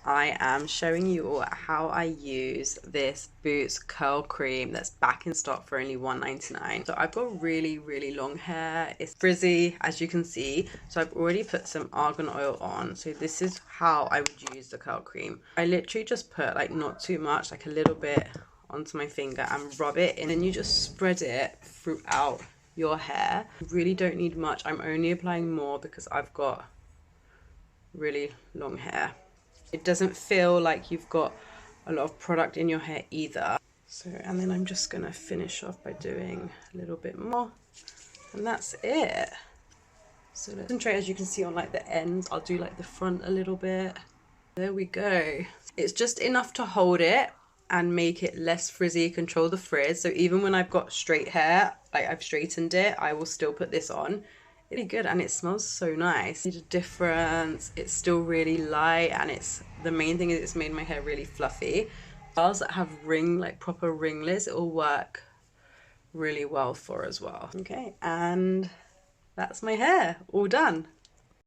I am showing you all how I use this Boots curl cream that's back in stock for only $1.99. So I've got really long hair. It's frizzy, as you can see. So I've already put some argan oil on. So this is how I would use the curl cream. I literally just put like not too much, like a little bit onto my finger and rub it in, and you just spread it throughout your hair. You really don't need much. I'm only applying more because I've got really long hair. It doesn't feel like you've got a lot of product in your hair either. So, and then I'm just gonna finish off by doing a little bit more, and that's it. So let's concentrate, as you can see, on like the ends. I'll do like the front a little bit. There we go. It's just enough to hold it and make it less frizzy, control the frizz. So even when I've got straight hair, like I've straightened it, I will still put this on. Really good, and it smells so nice. There's a difference. It's still really light, and the main thing is it's made my hair really fluffy. Girls that have proper ringlets, it will work really well for as well. Okay, and that's my hair all done.